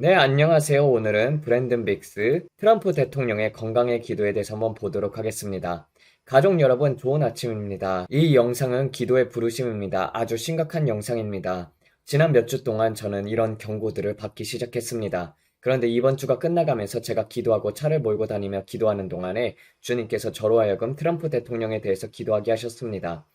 네, 안녕하세요. 오늘은 브랜든 빅스, 트럼프 대통령의 건강의 기도에 대해서 한번 보도록 하겠습니다. 가족 여러분, 좋은 아침입니다. 이 영상은 기도의 부르심입니다. 아주 심각한 영상입니다. 지난 몇 주 동안 저는 이런 경고들을 받기 시작했습니다. 그런데 이번 주가 끝나가면서 제가 기도하고 차를 몰고 다니며 기도하는 동안에 주님께서 저로 하여금 트럼프 대통령에 대해서 기도하게 하셨습니다.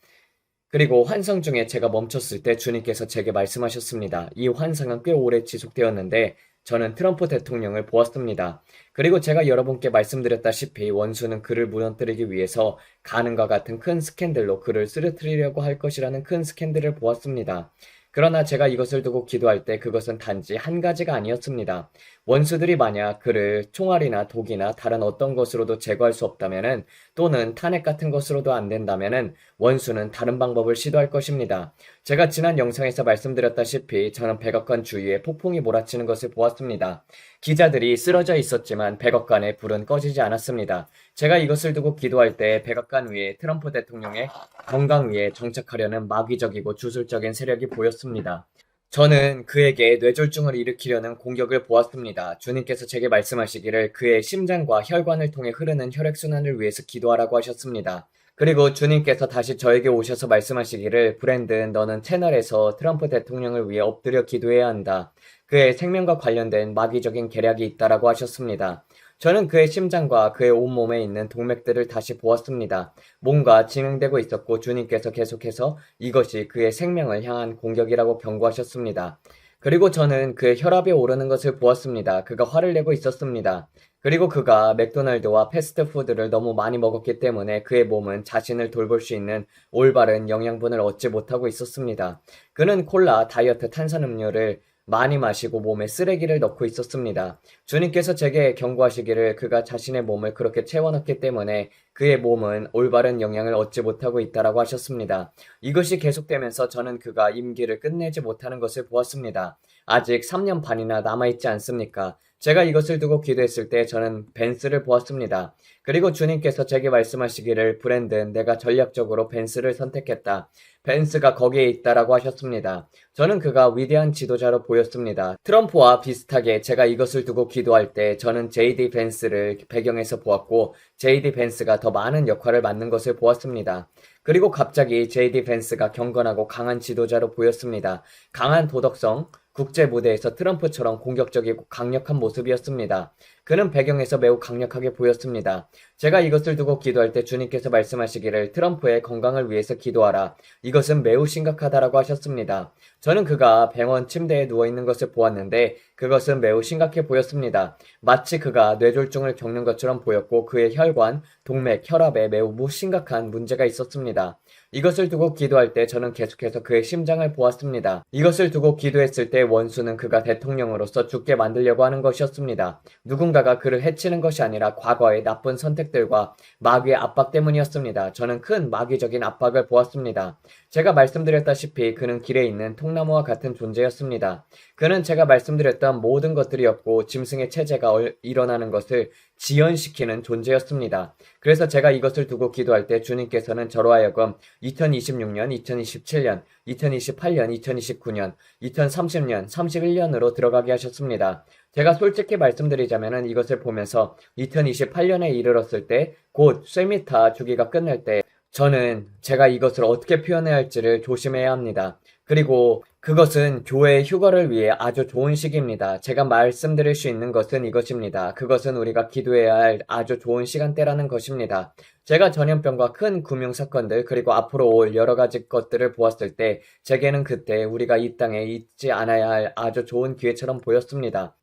그리고 환상 중에 제가 멈췄을 때 주님께서 제게 말씀하셨습니다. 이 환상은 꽤 오래 지속되었는데 저는 트럼프 대통령을 보았습니다. 그리고 제가 여러분께 말씀드렸다시피 원수는 그를 무너뜨리기 위해서 가는과 같은 큰 스캔들로 그를 쓰러뜨리려고 할 것이라는 큰 스캔들을 보았습니다. 그러나 제가 이것을 두고 기도할 때 그것은 단지 한 가지가 아니었습니다. 원수들이 만약 그를 총알이나 독이나 다른 어떤 것으로도 제거할 수 없다면은 또는 탄핵 같은 것으로도 안 된다면은 원수는 다른 방법을 시도할 것입니다. 제가 지난 영상에서 말씀드렸다시피 저는 백악관 주위에 폭풍이 몰아치는 것을 보았습니다. 기자들이 쓰러져 있었지만 백악관의 불은 꺼지지 않았습니다. 제가 이것을 두고 기도할 때 백악관 위에 트럼프 대통령의 건강 위에 정착하려는 마귀적이고 주술적인 세력이 보였습니다. 저는 그에게 뇌졸중을 일으키려는 공격을 보았습니다. 주님께서 제게 말씀하시기를 그의 심장과 혈관을 통해 흐르는 혈액순환을 위해서 기도하라고 하셨습니다. 그리고 주님께서 다시 저에게 오셔서 말씀하시기를 브랜든 너는 채널에서 트럼프 대통령을 위해 엎드려 기도해야 한다. 그의 생명과 관련된 마귀적인 계략이 있다라고 하셨습니다. 저는 그의 심장과 그의 온몸에 있는 동맥들을 다시 보았습니다. 뭔가 진행되고 있었고 주님께서 계속해서 이것이 그의 생명을 향한 공격이라고 경고하셨습니다. 그리고 저는 그의 혈압이 오르는 것을 보았습니다. 그가 화를 내고 있었습니다. 그리고 그가 맥도날드와 패스트푸드를 너무 많이 먹었기 때문에 그의 몸은 자신을 돌볼 수 있는 올바른 영양분을 얻지 못하고 있었습니다. 그는 콜라, 다이어트 탄산음료를 많이 마시고 몸에 쓰레기를 넣고 있었습니다. 주님께서 제게 경고하시기를 그가 자신의 몸을 그렇게 채워넣기 때문에 그의 몸은 올바른 영양을 얻지 못하고 있다라고 하셨습니다. 이것이 계속되면서 저는 그가 임기를 끝내지 못하는 것을 보았습니다. 아직 3년 반이나 남아있지 않습니까? 제가 이것을 두고 기도했을 때 저는 벤스를 보았습니다. 그리고 주님께서 제게 말씀하시기를 브랜든 내가 전략적으로 벤스를 선택했다. 벤스가 거기에 있다라고 하셨습니다. 저는 그가 위대한 지도자로 보였습니다. 트럼프와 비슷하게 제가 이것을 두고 기도할 때 저는 JD 벤스를 배경에서 보았고 JD 벤스가 더 많은 역할을 맡는 것을 보았습니다. 그리고 갑자기 JD 벤스가 경건하고 강한 지도자로 보였습니다. 강한 도덕성, 국제 무대에서 트럼프처럼 공격적이고 강력한 모습이었습니다. 그는 배경에서 매우 강력하게 보였습니다. 제가 이것을 두고 기도할 때 주님께서 말씀하시기를 트럼프의 건강을 위해서 기도하라. 이것은 매우 심각하다라고 하셨습니다. 저는 그가 병원 침대에 누워있는 것을 보았는데 그것은 매우 심각해 보였습니다. 마치 그가 뇌졸중을 겪는 것처럼 보였고 그의 혈관, 동맥, 혈압에 매우 심각한 문제가 있었습니다. 이것을 두고 기도할 때 저는 계속해서 그의 심장을 보았습니다. 이것을 두고 기도했을 때 원수는 그가 대통령으로서 죽게 만들려고 하는 것이었습니다. 누군가가 그를 해치는 것이 아니라 과거의 나쁜 선택들과 마귀의 압박 때문이었습니다. 저는 큰 마귀적인 압박을 보았습니다. 제가 말씀드렸다시피 그는 길에 있는 통나무와 같은 존재였습니다. 그는 제가 말씀드렸던 모든 것들이었고 짐승의 체제가 일어나는 것을 지연시키는 존재였습니다. 그래서 제가 이것을 두고 기도할 때 주님께서는 저로 하여금 2026년, 2027년, 2028년, 2029년, 2030년, 31년으로 들어가게 하셨습니다. 제가 솔직히 말씀드리자면 이것을 보면서 2028년에 이르렀을 때 곧 쇠미타 주기가 끝날 때 저는 제가 이것을 어떻게 표현해야 할지를 조심해야 합니다. 그리고 그것은 교회의 휴거를 위해 아주 좋은 시기입니다. 제가 말씀드릴 수 있는 것은 이것입니다. 그것은 우리가 기도해야 할 아주 좋은 시간대라는 것입니다. 제가 전염병과 큰 금융사건들 그리고 앞으로 올 여러 가지 것들을 보았을 때 제게는 그때 우리가 이 땅에 있지 않아야 할 아주 좋은 기회처럼 보였습니다.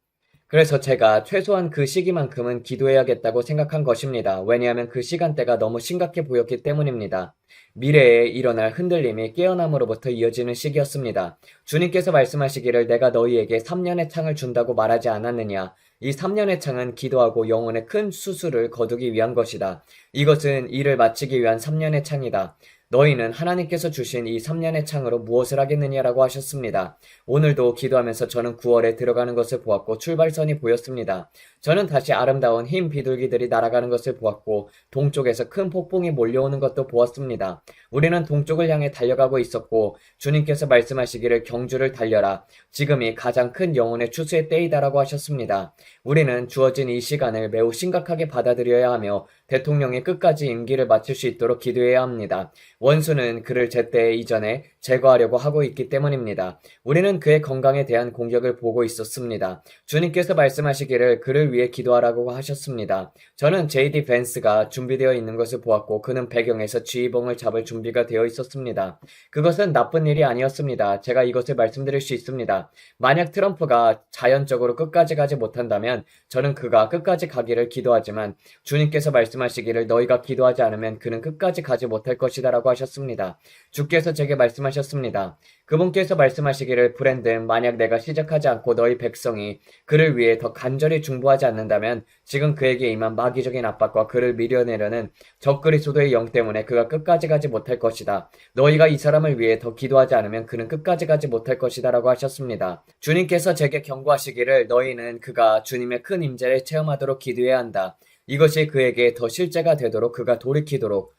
그래서 제가 최소한 그 시기만큼은 기도해야겠다고 생각한 것입니다. 왜냐하면 그 시간대가 너무 심각해 보였기 때문입니다. 미래에 일어날 흔들림이 깨어남으로부터 이어지는 시기였습니다. 주님께서 말씀하시기를 내가 너희에게 3년의 창을 준다고 말하지 않았느냐. 이 3년의 창은 기도하고 영혼의 큰 수술을 거두기 위한 것이다. 이것은 일을 마치기 위한 3년의 창이다. 너희는 하나님께서 주신 이 3년의 창으로 무엇을 하겠느냐라고 하셨습니다. 오늘도 기도하면서 저는 9월에 들어가는 것을 보았고 출발선이 보였습니다. 저는 다시 아름다운 흰 비둘기들이 날아가는 것을 보았고 동쪽에서 큰 폭풍이 몰려오는 것도 보았습니다. 우리는 동쪽을 향해 달려가고 있었고 주님께서 말씀하시기를 경주를 달려라. 지금이 가장 큰 영혼의 추수의 때이다라고 하셨습니다. 우리는 주어진 이 시간을 매우 심각하게 받아들여야 하며 대통령이 끝까지 임기를 마칠 수 있도록 기도해야 합니다. 원수는 그를 제때 이전에 제거하려고 하고 있기 때문입니다. 우리는 그의 건강에 대한 공격을 보고 있었습니다. 주님께서 말씀하시기를 그를 위해 기도하라고 하셨습니다. 저는 JD 벤스가 준비되어 있는 것을 보았고 그는 배경에서 지휘봉을 잡을 준비가 되어 있었습니다. 그것은 나쁜 일이 아니었습니다. 제가 이것을 말씀드릴 수 있습니다. 만약 트럼프가 자연적으로 끝까지 가지 못한다면 저는 그가 끝까지 가기를 기도하지만 주님께서 말씀하시기를 너희가 기도하지 않으면 그는 끝까지 가지 못할 것이다 라고 하셨습니다. 주께서 제게 말씀하셨습니다. 그분께서 말씀하시기를 브랜든 만약 내가 시작하지 않고 너희 백성이 그를 위해 더 간절히 중보하지 않는다면 지금 그에게 임한 마귀적인 압박과 그를 밀어내려는 적그리스도의 영 때문에 그가 끝까지 가지 못할 것이다. 너희가 이 사람을 위해 더 기도하지 않으면 그는 끝까지 가지 못할 것이다 라고 하셨습니다. 주님께서 제게 경고하시기를 너희는 그가 주님의 큰 임재를 체험하도록 기도해야 한다. 이것이 그에게 더 실제가 되도록 그가 돌이키도록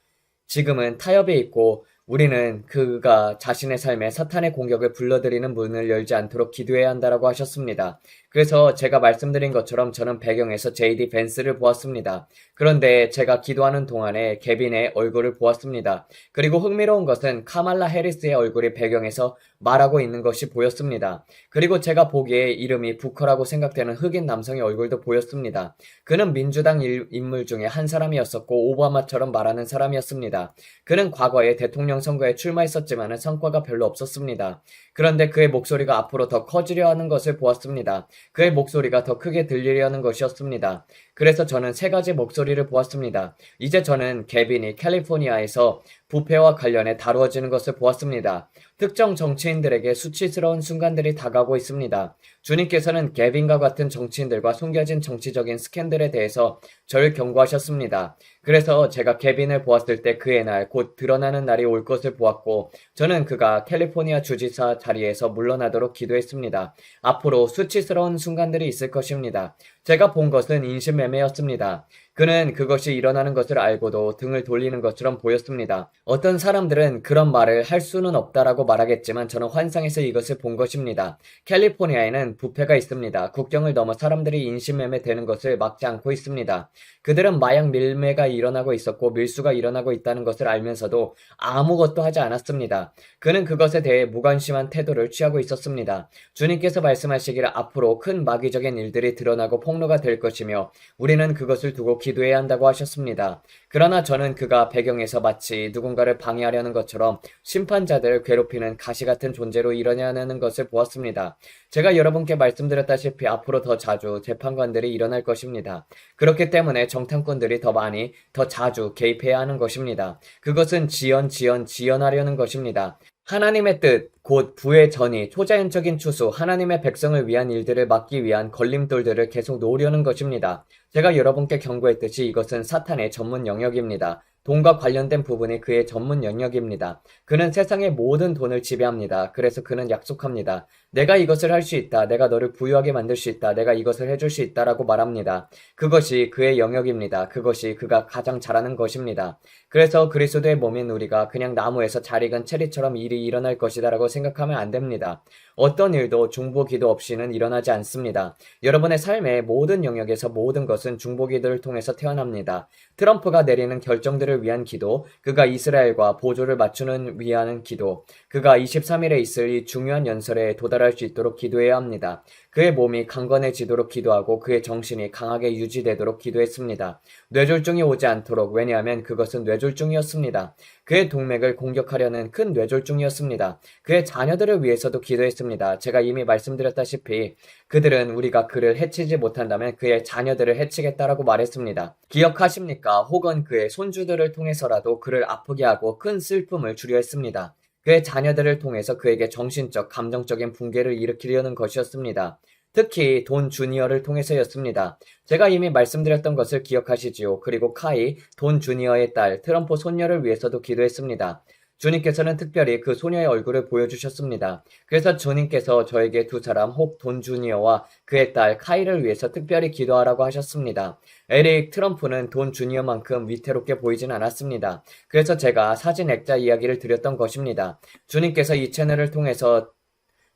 지금은 타협에 있고 우리는 그가 자신의 삶에 사탄의 공격을 불러들이는 문을 열지 않도록 기도해야 한다라고 하셨습니다. 그래서 제가 말씀드린 것처럼 저는 배경에서 JD 벤스를 보았습니다. 그런데 제가 기도하는 동안에 개빈의 얼굴을 보았습니다. 그리고 흥미로운 것은 카말라 해리스의 얼굴이 배경에서 말하고 있는 것이 보였습니다. 그리고 제가 보기에 이름이 부커라고 생각되는 흑인 남성의 얼굴도 보였습니다. 그는 민주당 인물 중에 한 사람이었었고 오바마처럼 말하는 사람이었습니다. 그는 과거에 대통령 선거에 출마했었지만 성과가 별로 없었습니다. 그런데 그의 목소리가 앞으로 더 커지려 하는 것을 보았습니다. 그의 목소리가 더 크게 들리려는 것이었습니다. 그래서 저는 세 가지 목소리를 보았습니다. 이제 저는 개빈이 캘리포니아에서 부패와 관련해 다루어지는 것을 보았습니다. 특정 정치인들에게 수치스러운 순간들이 다가오고 있습니다. 주님께서는 개빈과 같은 정치인들과 숨겨진 정치적인 스캔들에 대해서 저를 경고하셨습니다. 그래서 제가 개빈을 보았을 때 그의 날, 곧 드러나는 날이 올 것을 보았고 저는 그가 캘리포니아 주지사 자리에서 물러나도록 기도했습니다. 앞으로 수치스러운 순간들이 있을 것입니다. 제가 본 것은 인신매매였습니다. 그는 그것이 일어나는 것을 알고도 등을 돌리는 것처럼 보였습니다. 어떤 사람들은 그런 말을 할 수는 없다라고 말하겠지만 저는 환상에서 이것을 본 것입니다. 캘리포니아에는 부패가 있습니다. 국경을 넘어 사람들이 인신매매 되는 것을 막지 않고 있습니다. 그들은 마약 밀매가 일어나고 있었고 밀수가 일어나고 있다는 것을 알면서도 아무것도 하지 않았습니다. 그는 그것에 대해 무관심한 태도를 취하고 있었습니다. 주님께서 말씀하시기를 앞으로 큰 마귀적인 일들이 드러나고 폭로가 될 것이며 우리는 그것을 두고 기도해야 한다고 하셨습니다. 그러나 저는 그가 배경에서 마치 누군가를 방해하려는 것처럼 심판자들을 괴롭히는 가시 같은 존재로 일어나는 것을 보았습니다. 제가 여러분께 말씀드렸다시피 앞으로 더 자주 재판관들이 일어날 것입니다. 그렇기 때문에 정탐꾼들이 더 많이, 더 자주 개입해야 하는 것입니다. 그것은 지연하려는 것입니다. 하나님의 뜻, 곧 부의 전이, 초자연적인 추수, 하나님의 백성을 위한 일들을 막기 위한 걸림돌들을 계속 놓으려는 것입니다. 제가 여러분께 경고했듯이 이것은 사탄의 전문 영역입니다. 돈과 관련된 부분이 그의 전문 영역입니다. 그는 세상의 모든 돈을 지배합니다. 그래서 그는 약속합니다. 내가 이것을 할 수 있다. 내가 너를 부유하게 만들 수 있다. 내가 이것을 해줄 수 있다라고 말합니다. 그것이 그의 영역입니다. 그것이 그가 가장 잘하는 것입니다. 그래서 그리스도의 몸인 우리가 그냥 나무에서 잘 익은 체리처럼 일이 일어날 것이다라고 생각하면 안 됩니다. 어떤 일도 중보기도 없이는 일어나지 않습니다. 여러분의 삶의 모든 영역에서 모든 것은 중보기도를 통해서 태어납니다. 트럼프가 내리는 결정들을 위한 기도, 그가 이스라엘과 보조를 맞추는 위한 기도, 그가 23일에 있을 이 중요한 연설에 도달할 수 있도록 기도해야 합니다. 그의 몸이 강건해지도록 기도하고 그의 정신이 강하게 유지되도록 기도했습니다. 뇌졸중이 오지 않도록, 왜냐하면 그것은 뇌졸중이었습니다. 그의 동맥을 공격하려는 큰 뇌졸중이었습니다. 그의 자녀들을 위해서도 기도했습니다. 제가 이미 말씀드렸다시피 그들은 우리가 그를 해치지 못한다면 그의 자녀들을 해치겠다라고 말했습니다. 기억하십니까? 혹은 그의 손주들을 통해서라도 그를 아프게 하고 큰 슬픔을 주려 했습니다. 그의 자녀들을 통해서 그에게 정신적, 감정적인 붕괴를 일으키려는 것이었습니다. 특히 돈 주니어를 통해서였습니다. 제가 이미 말씀드렸던 것을 기억하시지요. 그리고 카이, 돈 주니어의 딸, 트럼프 손녀를 위해서도 기도했습니다. 주님께서는 특별히 그 소녀의 얼굴을 보여주셨습니다. 그래서 주님께서 저에게 두 사람 혹 돈 주니어와 그의 딸 카이를 위해서 특별히 기도하라고 하셨습니다. 에릭 트럼프는 돈 주니어만큼 위태롭게 보이진 않았습니다. 그래서 제가 사진 액자 이야기를 드렸던 것입니다. 주님께서 이 채널을 통해서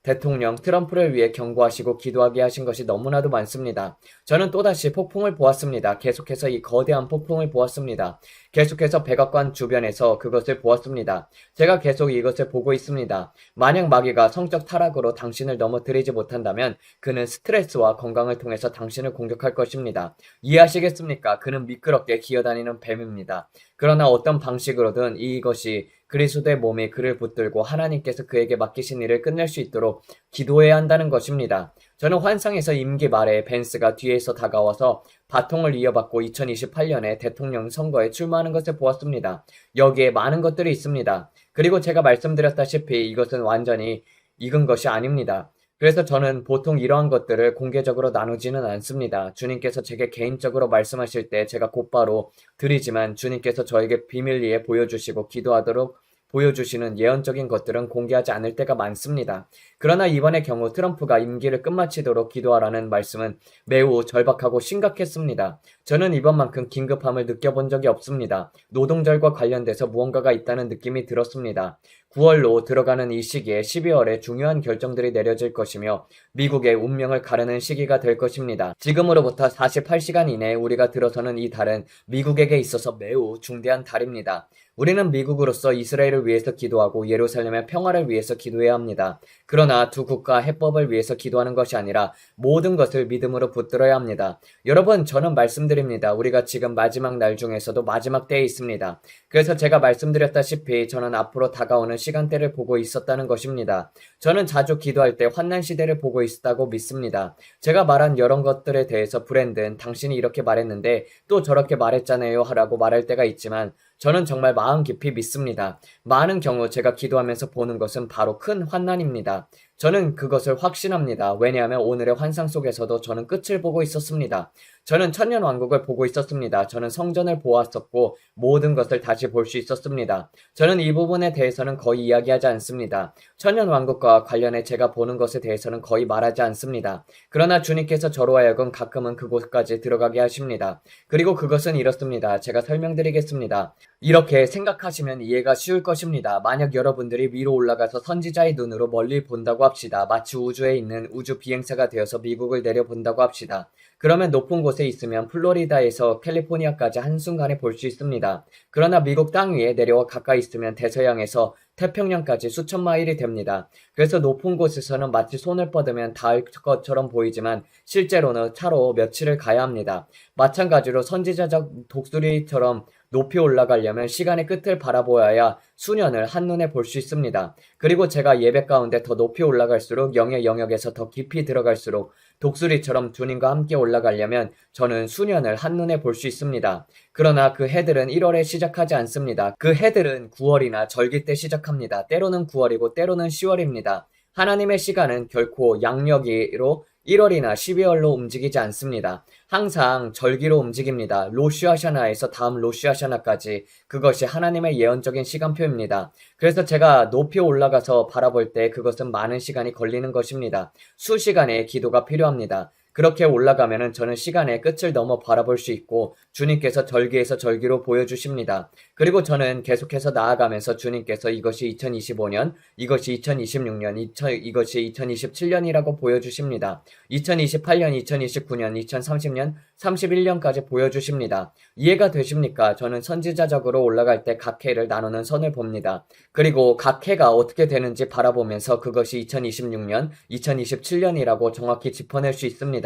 대통령 트럼프를 위해 경고하시고 기도하게 하신 것이 너무나도 많습니다. 저는 또다시 폭풍을 보았습니다. 계속해서 이 거대한 폭풍을 보았습니다. 계속해서 백악관 주변에서 그것을 보았습니다. 제가 계속 이것을 보고 있습니다. 만약 마귀가 성적 타락으로 당신을 넘어뜨리지 못한다면 그는 스트레스와 건강을 통해서 당신을 공격할 것입니다. 이해하시겠습니까? 그는 미끄럽게 기어다니는 뱀입니다. 그러나 어떤 방식으로든 이것이 그리스도의 몸이 그를 붙들고 하나님께서 그에게 맡기신 일을 끝낼 수 있도록 기도해야 한다는 것입니다. 저는 환상에서 임기 말에 벤스가 뒤에서 다가와서 바통을 이어받고 2028년에 대통령 선거에 출마하는 것을 보았습니다. 여기에 많은 것들이 있습니다. 그리고 제가 말씀드렸다시피 이것은 완전히 익은 것이 아닙니다. 그래서 저는 보통 이러한 것들을 공개적으로 나누지는 않습니다. 주님께서 제게 개인적으로 말씀하실 때 제가 곧바로 드리지만 주님께서 저에게 비밀리에 보여주시고 기도하도록 보여주시는 예언적인 것들은 공개하지 않을 때가 많습니다. 그러나 이번의 경우 트럼프가 임기를 끝마치도록 기도하라는 말씀은 매우 절박하고 심각했습니다. 저는 이번만큼 긴급함을 느껴본 적이 없습니다. 노동절과 관련돼서 무언가가 있다는 느낌이 들었습니다. 9월로 들어가는 이 시기에 12월에 중요한 결정들이 내려질 것이며 미국의 운명을 가르는 시기가 될 것입니다. 지금으로부터 48시간 이내에 우리가 들어서는 이 달은 미국에게 있어서 매우 중대한 달입니다. 우리는 미국으로서 이스라엘을 위해서 기도하고 예루살렘의 평화를 위해서 기도해야 합니다. 그러나 두 국가 해법을 위해서 기도하는 것이 아니라 모든 것을 믿음으로 붙들어야 합니다. 여러분, 저는 말씀드립니다. 우리가 지금 마지막 날 중에서도 마지막 때에 있습니다. 그래서 제가 말씀드렸다시피 저는 앞으로 다가오는 시간대를 보고 있었다는 것입니다. 저는 자주 기도할 때 환난 시대를 보고 있었다고 믿습니다. 제가 말한 여러 것들에 대해서 브랜든 당신이 이렇게 말했는데 또 저렇게 말했잖아요 하라고 말할 때가 있지만 저는 정말 마음 깊이 믿습니다. 많은 경우 제가 기도하면서 보는 것은 바로 큰 환난입니다. 저는 그것을 확신합니다. 왜냐하면 오늘의 환상 속에서도 저는 끝을 보고 있었습니다. 저는 천년왕국을 보고 있었습니다. 저는 성전을 보았었고 모든 것을 다시 볼 수 있었습니다. 저는 이 부분에 대해서는 거의 이야기하지 않습니다. 천년왕국과 관련해 제가 보는 것에 대해서는 거의 말하지 않습니다. 그러나 주님께서 저로 하여금 가끔은 그곳까지 들어가게 하십니다. 그리고 그것은 이렇습니다. 제가 설명드리겠습니다. 이렇게 생각하시면 이해가 쉬울 것입니다. 만약 여러분들이 위로 올라가서 선지자의 눈으로 멀리 본다고 합시다. 마치 우주에 있는 우주 비행사가 되어서 미국을 내려본다고 합시다. 그러면 높은 곳에 있으면 플로리다에서 캘리포니아까지 한순간에 볼 수 있습니다. 그러나 미국 땅 위에 내려와 가까이 있으면 대서양에서 태평양까지 수천 마일이 됩니다. 그래서 높은 곳에서는 마치 손을 뻗으면 닿을 것처럼 보이지만 실제로는 차로 며칠을 가야 합니다. 마찬가지로 선지자적 독수리처럼 높이 올라가려면 시간의 끝을 바라보아야 수년을 한눈에 볼 수 있습니다. 그리고 제가 예배 가운데 더 높이 올라갈수록 영의 영역에서 더 깊이 들어갈수록 독수리처럼 주님과 함께 올라가려면 저는 수년을 한눈에 볼 수 있습니다. 그러나 그 해들은 1월에 시작하지 않습니다. 그 해들은 9월이나 절기 때 시작합니다. 때로는 9월이고 때로는 10월입니다. 하나님의 시간은 결코 양력으로 1월이나 12월로 움직이지 않습니다. 항상 절기로 움직입니다. 로슈아샤나에서 다음 로슈아샤나까지 그것이 하나님의 예언적인 시간표입니다. 그래서 제가 높이 올라가서 바라볼 때 그것은 많은 시간이 걸리는 것입니다. 수시간의 기도가 필요합니다. 그렇게 올라가면은 저는 시간의 끝을 넘어 바라볼 수 있고 주님께서 절기에서 절기로 보여주십니다. 그리고 저는 계속해서 나아가면서 주님께서 이것이 2025년, 이것이 2026년, 이것이 2027년이라고 보여주십니다. 2028년, 2029년, 2030년, 31년까지 보여주십니다. 이해가 되십니까? 저는 선지자적으로 올라갈 때 각 해를 나누는 선을 봅니다. 그리고 각 해가 어떻게 되는지 바라보면서 그것이 2026년, 2027년이라고 정확히 짚어낼 수 있습니다.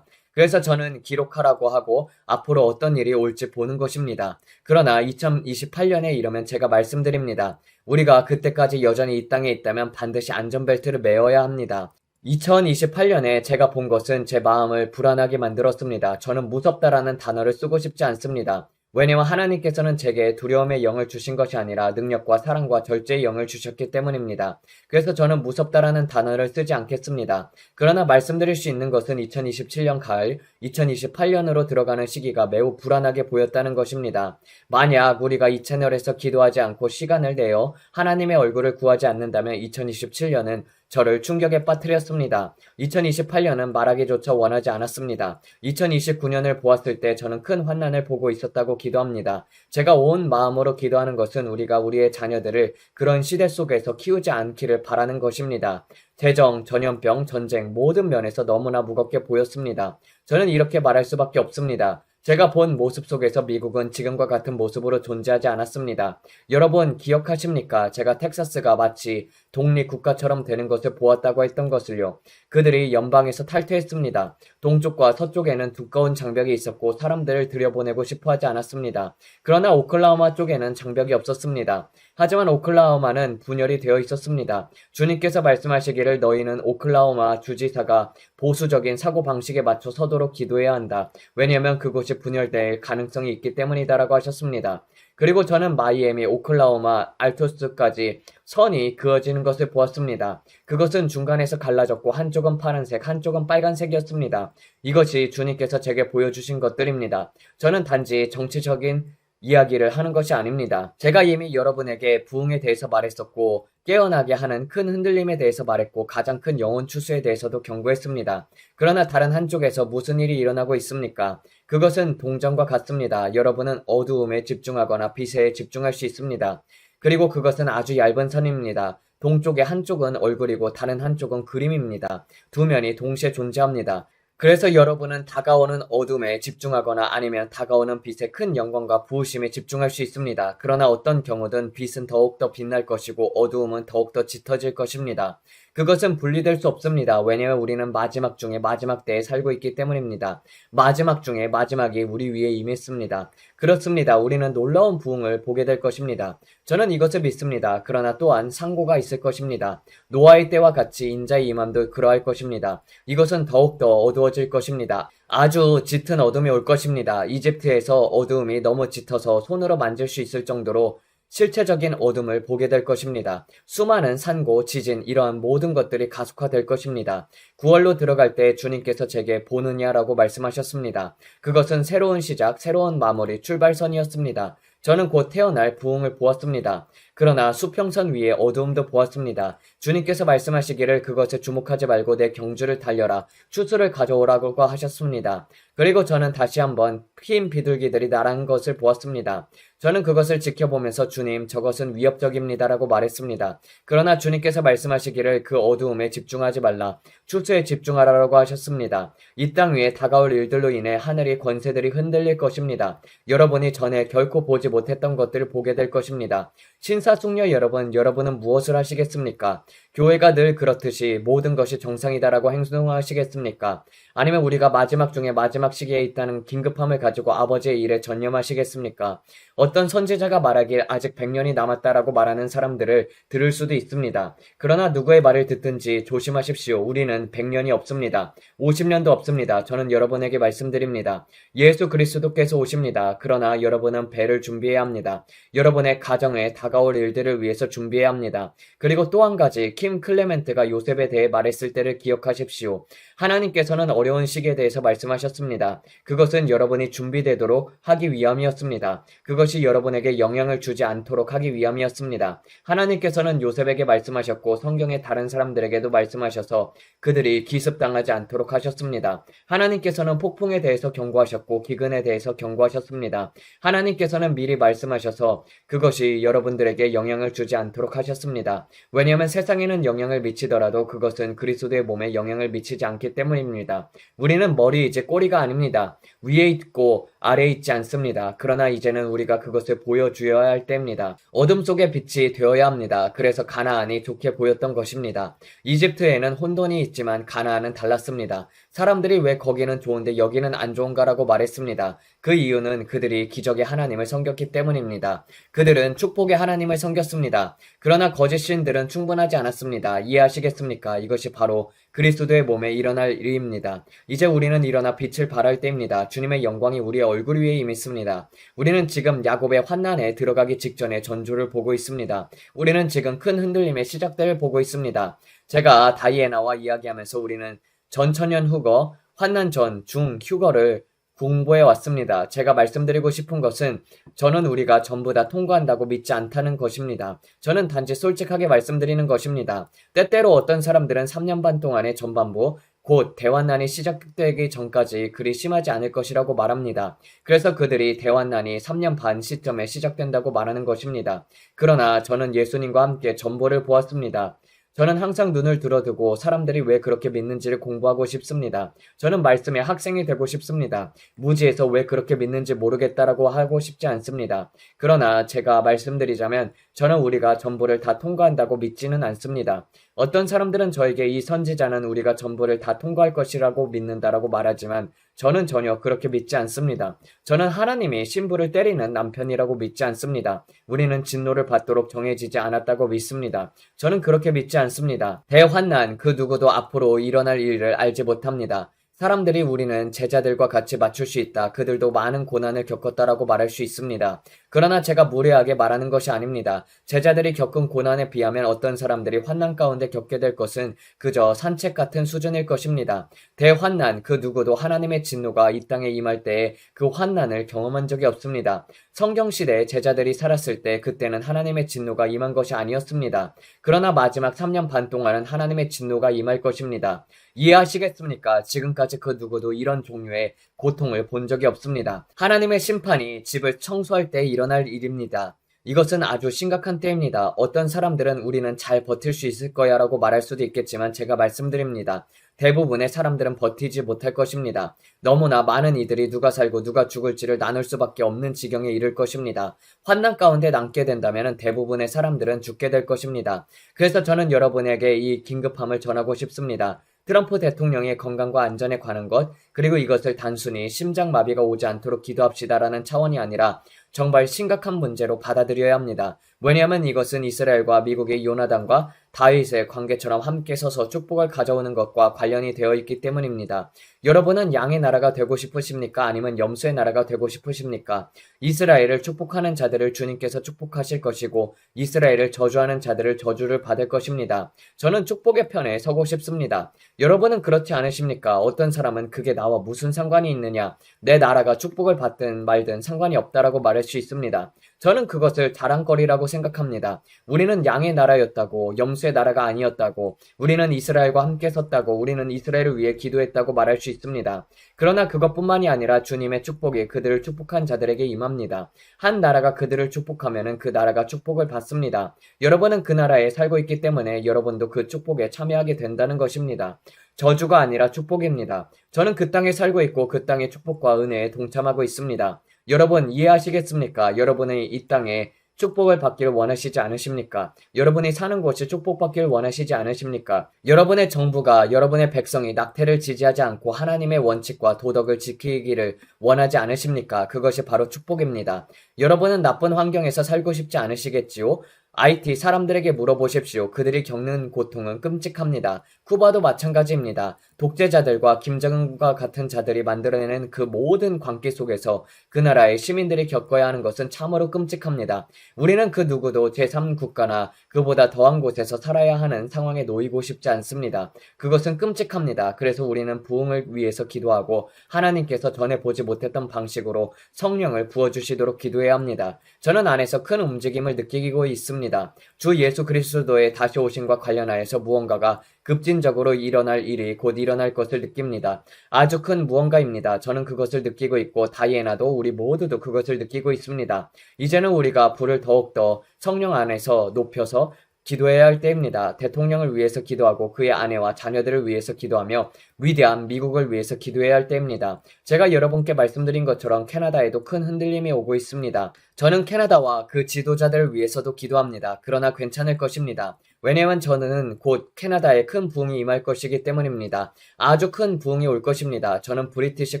그래서 저는 기록하라고 하고 앞으로 어떤 일이 올지 보는 것입니다. 그러나 2028년에 이르면 제가 말씀드립니다. 우리가 그때까지 여전히 이 땅에 있다면 반드시 안전벨트를 매어야 합니다. 2028년에 제가 본 것은 제 마음을 불안하게 만들었습니다. 저는 무섭다라는 단어를 쓰고 싶지 않습니다. 왜냐하면 하나님께서는 제게 두려움의 영을 주신 것이 아니라 능력과 사랑과 절제의 영을 주셨기 때문입니다. 그래서 저는 무섭다라는 단어를 쓰지 않겠습니다. 그러나 말씀드릴 수 있는 것은 2027년 가을, 2028년으로 들어가는 시기가 매우 불안하게 보였다는 것입니다. 만약 우리가 이 채널에서 기도하지 않고 시간을 내어 하나님의 얼굴을 구하지 않는다면 2027년은 저를 충격에 빠뜨렸습니다. 2028년은 말하기조차 원하지 않았습니다. 2029년을 보았을 때 저는 큰 환난을 보고 있었다고 기도합니다. 제가 온 마음으로 기도하는 것은 우리가 우리의 자녀들을 그런 시대 속에서 키우지 않기를 바라는 것입니다. 재정, 전염병, 전쟁 모든 면에서 너무나 무겁게 보였습니다. 저는 이렇게 말할 수밖에 없습니다. 제가 본 모습 속에서 미국은 지금과 같은 모습으로 존재하지 않았습니다. 여러분 기억하십니까? 제가 텍사스가 마치 독립국가처럼 되는 것을 보았다고 했던 것을요. 그들이 연방에서 탈퇴했습니다. 동쪽과 서쪽에는 두꺼운 장벽이 있었고 사람들을 들여보내고 싶어 하지 않았습니다. 그러나 오클라호마 쪽에는 장벽이 없었습니다. 하지만 오클라호마는 분열이 되어 있었습니다. 주님께서 말씀하시기를 너희는 오클라호마 주지사가 보수적인 사고방식에 맞춰 서도록 기도해야 한다. 왜냐하면 그곳이 분열될 가능성이 있기 때문이다라고 하셨습니다. 그리고 저는 마이애미, 오클라호마, 알토스까지 선이 그어지는 것을 보았습니다. 그것은 중간에서 갈라졌고 한쪽은 파란색, 한쪽은 빨간색이었습니다. 이것이 주님께서 제게 보여주신 것들입니다. 저는 단지 정치적인 이야기를 하는 것이 아닙니다. 제가 이미 여러분에게 부흥에 대해서 말했었고 깨어나게 하는 큰 흔들림에 대해서 말했고 가장 큰 영혼 추수에 대해서도 경고했습니다. 그러나 다른 한쪽에서 무슨 일이 일어나고 있습니까? 그것은 동전과 같습니다. 여러분은 어두움에 집중하거나 빛에 집중할 수 있습니다. 그리고 그것은 아주 얇은 선입니다. 동쪽의 한쪽은 얼굴이고 다른 한쪽은 그림입니다. 두 면이 동시에 존재합니다. 그래서 여러분은 다가오는 어둠에 집중하거나 아니면 다가오는 빛의 큰 영광과 부으심에 집중할 수 있습니다. 그러나 어떤 경우든 빛은 더욱더 빛날 것이고 어두움은 더욱더 짙어질 것입니다. 그것은 분리될 수 없습니다. 왜냐하면 우리는 마지막 중에 마지막 때에 살고 있기 때문입니다. 마지막 중에 마지막이 우리 위에 임했습니다. 그렇습니다. 우리는 놀라운 부흥을 보게 될 것입니다. 저는 이것을 믿습니다. 그러나 또한 상고가 있을 것입니다. 노아의 때와 같이 인자의 임함도 그러할 것입니다. 이것은 더욱더 어두워질 것입니다. 아주 짙은 어둠이 올 것입니다. 이집트에서 어두움이 너무 짙어서 손으로 만질 수 있을 정도로 실체적인 어둠을 보게 될 것입니다. 수많은 산고, 지진, 이러한 모든 것들이 가속화될 것입니다. 9월로 들어갈 때 주님께서 제게 보느냐라고 말씀하셨습니다. 그것은 새로운 시작, 새로운 마무리, 출발선이었습니다. 저는 곧 태어날 부흥을 보았습니다. 그러나 수평선 위에 어두움도 보았습니다. 주님께서 말씀하시기를 그것에 주목하지 말고 내 경주를 달려라. 추수를 가져오라고 하셨습니다. 그리고 저는 다시 한번 흰 비둘기들이 날아간 것을 보았습니다. 저는 그것을 지켜보면서 주님, 저것은 위협적입니다라고 말했습니다. 그러나 주님께서 말씀하시기를 그 어두움에 집중하지 말라. 추수에 집중하라고 하셨습니다. 이 땅 위에 다가올 일들로 인해 하늘의 권세들이 흔들릴 것입니다. 여러분이 전에 결코 보지 못했던 것들을 보게 될 것입니다. 신사숙녀 여러분, 여러분은 무엇을 하시겠습니까? 교회가 늘 그렇듯이 모든 것이 정상이다라고 행동하시겠습니까? 아니면 우리가 마지막 중에 마지막 시기에 있다는 긴급함을 가지고 아버지의 일에 전념하시겠습니까? 어떤 선지자가 말하길 아직 100년이 남았다라고 말하는 사람들을 들을 수도 있습니다. 그러나 누구의 말을 듣든지 조심하십시오. 우리는 100년이 없습니다. 50년도 없습니다. 저는 여러분에게 말씀드립니다. 예수 그리스도께서 오십니다. 그러나 여러분은 배를 준비해야 합니다. 여러분의 가정에 다가올 일들을 위해서 준비해야 합니다. 그리고 또 한 가지, 킴 클레멘트가 요셉에 대해 말했을 때를 기억하십시오. 하나님께서는 어려운 시기에 대해서 말씀하셨습니다. 그것은 여러분이 준비되도록 하기 위함이었습니다. 그것이 여러분에게 영향을 주지 않도록 하기 위함이었습니다. 하나님께서는 요셉에게 말씀하셨고 성경의 다른 사람들에게도 말씀하셔서 그들이 기습당하지 않도록 하셨습니다. 하나님께서는 폭풍에 대해서 경고하셨고 기근에 대해서 경고하셨습니다. 하나님께서는 미리 말씀하셔서 그것이 여러분들에게 영향을 주지 않도록 하셨습니다. 왜냐하면 세상에는 영향을 미치더라도 그것은 그리스도의 몸에 영향을 미치지 않기 때문입니다. 우리는 머리이지 꼬리가 아닙니다. 위에 있고 아래에 있지 않습니다. 그러나 이제는 우리가 그것을 보여주어야 할 때입니다. 어둠 속의 빛이 되어야 합니다. 그래서 가나안이 좋게 보였던 것입니다. 이집트에는 혼돈이 있지만 가나안은 달랐습니다. 사람들이 왜 거기는 좋은데 여기는 안 좋은가라고 말했습니다. 그 이유는 그들이 기적의 하나님을 섬겼기 때문입니다. 그들은 축복의 하나님을 섬겼습니다. 그러나 거짓 신들은 충분하지 않았습니다. 이해하시겠습니까? 이것이 바로 그리스도의 몸에 일어날 일입니다. 이제 우리는 일어나 빛을 발할 때입니다. 주님의 영광이 우리의 얼굴 위에 임했습니다. 우리는 지금 야곱의 환난에 들어가기 직전에 전조를 보고 있습니다. 우리는 지금 큰 흔들림의 시작대를 보고 있습니다. 제가 다이애나와 이야기하면서 우리는 전천년 후거, 환난 전, 중, 휴거를 공부해 왔습니다. 제가 말씀드리고 싶은 것은 저는 우리가 전부 다 통과한다고 믿지 않다는 것입니다. 저는 단지 솔직하게 말씀드리는 것입니다. 때때로 어떤 사람들은 3년 반 동안의 전반부, 곧 대환난이 시작되기 전까지 그리 심하지 않을 것이라고 말합니다. 그래서 그들이 대환난이 3년 반 시점에 시작된다고 말하는 것입니다. 그러나 저는 예수님과 함께 전보를 보았습니다. 저는 항상 눈을 들어두고 사람들이 왜 그렇게 믿는지를 공부하고 싶습니다. 저는 말씀의 학생이 되고 싶습니다. 무지해서 왜 그렇게 믿는지 모르겠다라고 하고 싶지 않습니다. 그러나 제가 말씀드리자면 저는 우리가 전부를 다 통과한다고 믿지는 않습니다. 어떤 사람들은 저에게 이 선지자는 우리가 전부를 다 통과할 것이라고 믿는다라고 말하지만 저는 전혀 그렇게 믿지 않습니다. 저는 하나님이 신부를 때리는 남편이라고 믿지 않습니다. 우리는 진노를 받도록 정해지지 않았다고 믿습니다. 저는 그렇게 믿지 않습니다. 대환난 그 누구도 앞으로 일어날 일을 알지 못합니다. 사람들이 우리는 제자들과 같이 맞출 수 있다. 그들도 많은 고난을 겪었다라고 말할 수 있습니다. 그러나 제가 무례하게 말하는 것이 아닙니다. 제자들이 겪은 고난에 비하면 어떤 사람들이 환난 가운데 겪게 될 것은 그저 산책 같은 수준일 것입니다. 대환난 그 누구도 하나님의 진노가 이 땅에 임할 때에 그 환난을 경험한 적이 없습니다. 성경시대에 제자들이 살았을 때 그때는 하나님의 진노가 임한 것이 아니었습니다. 그러나 마지막 3년 반 동안은 하나님의 진노가 임할 것입니다. 이해하시겠습니까? 지금까지 그 누구도 이런 종류의 고통을 본 적이 없습니다. 하나님의 심판이 집을 청소할 때 일어날 일입니다. 이것은 아주 심각한 때입니다. 어떤 사람들은 우리는 잘 버틸 수 있을 거야 라고 말할 수도 있겠지만 제가 말씀드립니다. 대부분의 사람들은 버티지 못할 것입니다. 너무나 많은 이들이 누가 살고 누가 죽을지를 나눌 수밖에 없는 지경에 이를 것입니다. 환난 가운데 남게 된다면 대부분의 사람들은 죽게 될 것입니다. 그래서 저는 여러분에게 이 긴급함을 전하고 싶습니다. 트럼프 대통령의 건강과 안전에 관한 것, 그리고 이것을 단순히 심장마비가 오지 않도록 기도합시다라는 차원이 아니라 정말 심각한 문제로 받아들여야 합니다. 왜냐하면 이것은 이스라엘과 미국의 요나단과 다윗의 관계처럼 함께 서서 축복을 가져오는 것과 관련이 되어 있기 때문입니다. 여러분은 양의 나라가 되고 싶으십니까? 아니면 염소의 나라가 되고 싶으십니까? 이스라엘을 축복하는 자들을 주님께서 축복하실 것이고 이스라엘을 저주하는 자들을 저주를 받을 것입니다. 저는 축복의 편에 서고 싶습니다. 여러분은 그렇지 않으십니까? 어떤 사람은 그게 나와 무슨 상관이 있느냐? 내 나라가 축복을 받든 말든 상관이 없다라고 말할 수 있습니다. 저는 그것을 자랑거리라고 생각합니다. 우리는 양의 나라였다고, 염소의 나라가 아니었다고, 우리는 이스라엘과 함께 섰다고, 우리는 이스라엘을 위해 기도했다고 말할 수 있습니다. 그러나 그것뿐만이 아니라 주님의 축복이 그들을 축복한 자들에게 임합니다. 한 나라가 그들을 축복하면 그 나라가 축복을 받습니다. 여러분은 그 나라에 살고 있기 때문에 여러분도 그 축복에 참여하게 된다는 것입니다. 저주가 아니라 축복입니다. 저는 그 땅에 살고 있고 그 땅의 축복과 은혜에 동참하고 있습니다. 여러분 이해하시겠습니까? 여러분의 이 땅에 축복을 받기를 원하시지 않으십니까? 여러분이 사는 곳이 축복받기를 원하시지 않으십니까? 여러분의 정부가 여러분의 백성이 낙태를 지지하지 않고 하나님의 원칙과 도덕을 지키기를 원하지 않으십니까? 그것이 바로 축복입니다. 여러분은 나쁜 환경에서 살고 싶지 않으시겠지요? IT 사람들에게 물어보십시오. 그들이 겪는 고통은 끔찍합니다. 쿠바도 마찬가지입니다. 독재자들과 김정은과 같은 자들이 만들어내는 그 모든 광기 속에서 그 나라의 시민들이 겪어야 하는 것은 참으로 끔찍합니다. 우리는 그 누구도 제3국가나 그보다 더한 곳에서 살아야 하는 상황에 놓이고 싶지 않습니다. 그것은 끔찍합니다. 그래서 우리는 부흥을 위해서 기도하고 하나님께서 전에 보지 못했던 방식으로 성령을 부어주시도록 기도해야 합니다. 저는 안에서 큰 움직임을 느끼고 있습니다. 주 예수 그리스도의 다시 오심과 관련하여서 무언가가 급진적으로 일어날 일이 곧 일어날 것을 느낍니다. 아주 큰 무언가입니다. 저는 그것을 느끼고 있고 다이애나도 우리 모두도 그것을 느끼고 있습니다. 이제는 우리가 불을 더욱더 성령 안에서 높여서 기도해야 할 때입니다. 대통령을 위해서 기도하고 그의 아내와 자녀들을 위해서 기도하며 위대한 미국을 위해서 기도해야 할 때입니다. 제가 여러분께 말씀드린 것처럼 캐나다에도 큰 흔들림이 오고 있습니다. 저는 캐나다와 그 지도자들을 위해서도 기도합니다. 그러나 괜찮을 것입니다. 왜냐하면 저는 곧 캐나다에 큰 부흥이 임할 것이기 때문입니다. 아주 큰 부흥이 올 것입니다. 저는 브리티시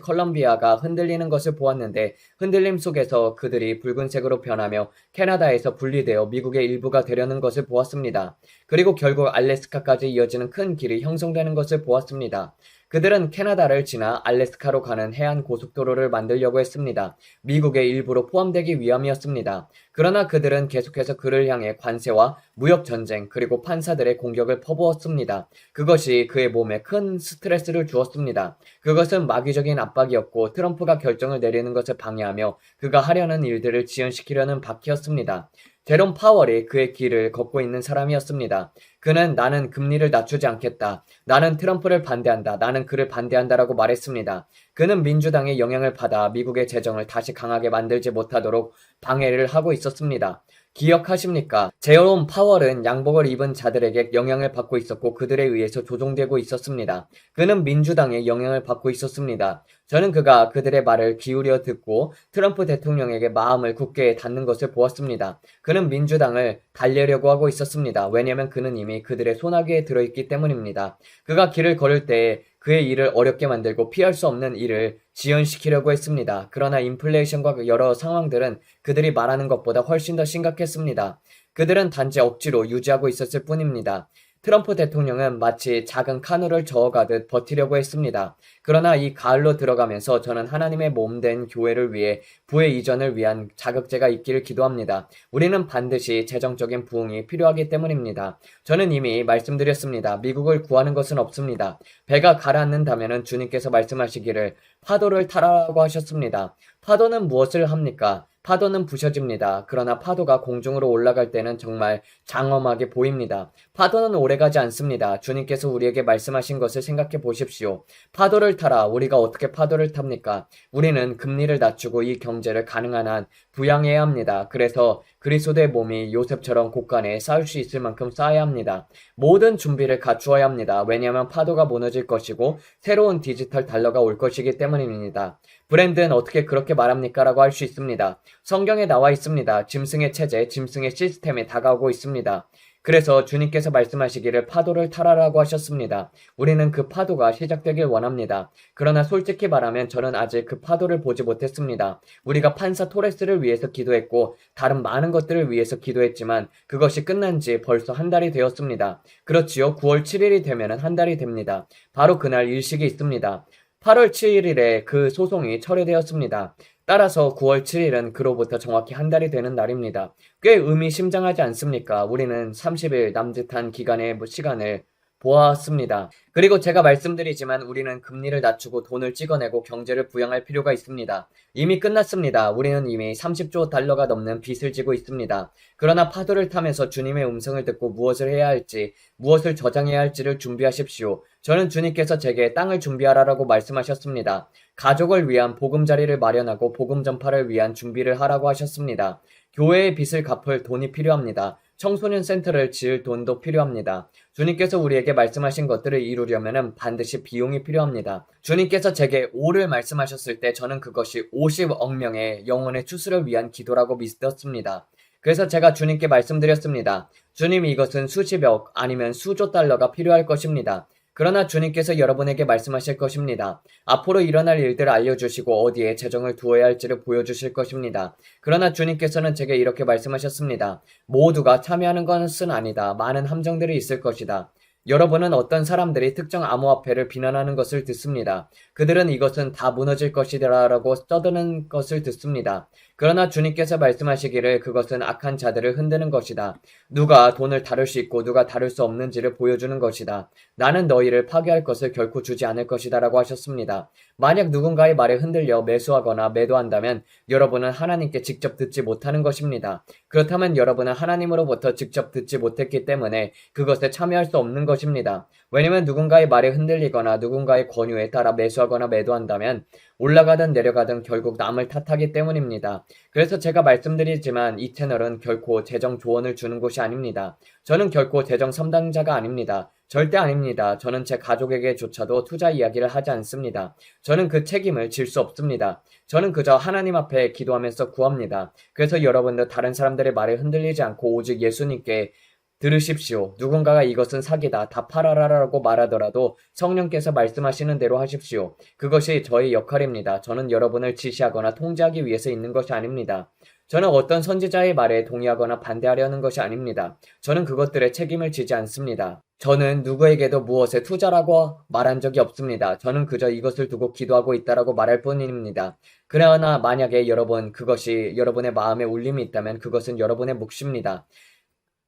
컬럼비아가 흔들리는 것을 보았는데 흔들림 속에서 그들이 붉은색으로 변하며 캐나다에서 분리되어 미국의 일부가 되려는 것을 보았습니다. 그리고 결국 알래스카까지 이어지는 큰 길이 형성되는 것을 보았습니다. 그들은 캐나다를 지나 알래스카로 가는 해안 고속도로를 만들려고 했습니다. 미국의 일부로 포함되기 위함이었습니다. 그러나 그들은 계속해서 그를 향해 관세와 무역 전쟁 그리고 판사들의 공격을 퍼부었습니다. 그것이 그의 몸에 큰 스트레스를 주었습니다. 그것은 마귀적인 압박이었고 트럼프가 결정을 내리는 것을 방해하며 그가 하려는 일들을 지연시키려는 바퀴였습니다. 제롬 파월이 그의 길을 걷고 있는 사람이었습니다. 그는 나는 금리를 낮추지 않겠다. 나는 트럼프를 반대한다. 나는 그를 반대한다라고 말했습니다. 그는 민주당의 영향을 받아 미국의 재정을 다시 강하게 만들지 못하도록 방해를 하고 있었습니다. 기억하십니까? 제롬 파월은 양복을 입은 자들에게 영향을 받고 있었고 그들에 의해서 조종되고 있었습니다. 그는 민주당의 영향을 받고 있었습니다. 저는 그가 그들의 말을 기울여 듣고 트럼프 대통령에게 마음을 굳게 닫는 것을 보았습니다. 그는 민주당을 달래려고 하고 있었습니다. 왜냐하면 그는 이미 그들의 손아귀에 들어있기 때문입니다. 그가 길을 걸을 때 그의 일을 어렵게 만들고 피할 수 없는 일을 지연시키려고 했습니다. 그러나 인플레이션과 여러 상황들은 그들이 말하는 것보다 훨씬 더 심각했습니다. 그들은 단지 억지로 유지하고 있었을 뿐입니다. 트럼프 대통령은 마치 작은 카누를 저어가듯 버티려고 했습니다. 그러나 이 가을로 들어가면서 저는 하나님의 몸된 교회를 위해 부의 이전을 위한 자극제가 있기를 기도합니다. 우리는 반드시 재정적인 부흥이 필요하기 때문입니다. 저는 이미 말씀드렸습니다. 미국을 구하는 것은 없습니다. 배가 가라앉는다면 주님께서 말씀하시기를 파도를 타라고 하셨습니다. 파도는 무엇을 합니까? 파도는 부셔집니다. 그러나 파도가 공중으로 올라갈 때는 정말 장엄하게 보입니다. 파도는 오래가지 않습니다. 주님께서 우리에게 말씀하신 것을 생각해 보십시오. 파도를 타라. 우리가 어떻게 파도를 탑니까? 우리는 금리를 낮추고 이 경제를 가능한 한 부양해야 합니다. 그래서 그리스도의 몸이 요셉처럼 곳간에 쌓을 수 있을 만큼 쌓아야 합니다. 모든 준비를 갖추어야 합니다. 왜냐하면 파도가 무너질 것이고 새로운 디지털 달러가 올 것이기 때문입니다. 브랜드는 어떻게 그렇게 말합니까? 라고 할 수 있습니다. 성경에 나와 있습니다. 짐승의 체제, 짐승의 시스템에 다가오고 있습니다. 그래서 주님께서 말씀하시기를 파도를 타라라고 하셨습니다. 우리는 그 파도가 시작되길 원합니다. 그러나 솔직히 말하면 저는 아직 그 파도를 보지 못했습니다. 우리가 판사 토레스를 위해서 기도했고 다른 많은 것들을 위해서 기도했지만 그것이 끝난 지 벌써 한 달이 되었습니다. 그렇지요. 9월 7일이 되면 한 달이 됩니다. 바로 그날 일식이 있습니다. 8월 7일에 그 소송이 철회되었습니다. 따라서 9월 7일은 그로부터 정확히 한 달이 되는 날입니다. 꽤 의미심장하지 않습니까? 우리는 30일 남짓한 기간의 시간을 보았습니다. 그리고 제가 말씀드리지만 우리는 금리를 낮추고 돈을 찍어내고 경제를 부양할 필요가 있습니다. 이미 끝났습니다. 우리는 이미 30조 달러가 넘는 빚을 지고 있습니다. 그러나 파도를 타면서 주님의 음성을 듣고 무엇을 해야 할지, 무엇을 저장해야 할지를 준비하십시오. 저는 주님께서 제게 땅을 준비하라고 말씀하셨습니다. 가족을 위한 보금자리를 마련하고 복음 전파를 위한 준비를 하라고 하셨습니다. 교회의 빚을 갚을 돈이 필요합니다. 청소년 센터를 지을 돈도 필요합니다. 주님께서 우리에게 말씀하신 것들을 이루려면 반드시 비용이 필요합니다. 주님께서 제게 5를 말씀하셨을 때 저는 그것이 50억 명의 영혼의 추수를 위한 기도라고 믿었습니다. 그래서 제가 주님께 말씀드렸습니다. 주님, 이것은 수십억 아니면 수조 달러가 필요할 것입니다. 그러나 주님께서 여러분에게 말씀하실 것입니다. 앞으로 일어날 일들을 알려주시고 어디에 재정을 두어야 할지를 보여주실 것입니다. 그러나 주님께서는 제게 이렇게 말씀하셨습니다. 모두가 참여하는 것은 아니다. 많은 함정들이 있을 것이다. 여러분은 어떤 사람들이 특정 암호화폐를 비난하는 것을 듣습니다. 그들은 이것은 다 무너질 것이라고 떠드는 것을 듣습니다. 그러나 주님께서 말씀하시기를 그것은 악한 자들을 흔드는 것이다. 누가 돈을 다룰 수 있고 누가 다룰 수 없는지를 보여주는 것이다. 나는 너희를 파괴할 것을 결코 주지 않을 것이다 라고 하셨습니다. 만약 누군가의 말에 흔들려 매수하거나 매도한다면 여러분은 하나님께 직접 듣지 못하는 것입니다. 그렇다면 여러분은 하나님으로부터 직접 듣지 못했기 때문에 그것에 참여할 수 없는 것입니다. 왜냐면 누군가의 말에 흔들리거나 누군가의 권유에 따라 매수하거나 매도한다면 올라가든 내려가든 결국 남을 탓하기 때문입니다. 그래서 제가 말씀드리지만 이 채널은 결코 재정 조언을 주는 곳이 아닙니다. 저는 결코 재정 선당자가 아닙니다. 절대 아닙니다. 저는 제 가족에게조차도 투자 이야기를 하지 않습니다. 저는 그 책임을 질 수 없습니다. 저는 그저 하나님 앞에 기도하면서 구합니다. 그래서 여러분도 다른 사람들의 말에 흔들리지 않고 오직 예수님께 들으십시오. 누군가가 이것은 사기다, 다 팔아라라고 말하더라도 성령께서 말씀하시는 대로 하십시오. 그것이 저의 역할입니다. 저는 여러분을 지시하거나 통제하기 위해서 있는 것이 아닙니다. 저는 어떤 선지자의 말에 동의하거나 반대하려는 것이 아닙니다. 저는 그것들에 책임을 지지 않습니다. 저는 누구에게도 무엇에 투자라고 말한 적이 없습니다. 저는 그저 이것을 두고 기도하고 있다라고 말할 뿐입니다. 그러나 만약에 여러분 그것이 여러분의 마음에 울림이 있다면 그것은 여러분의 몫입니다.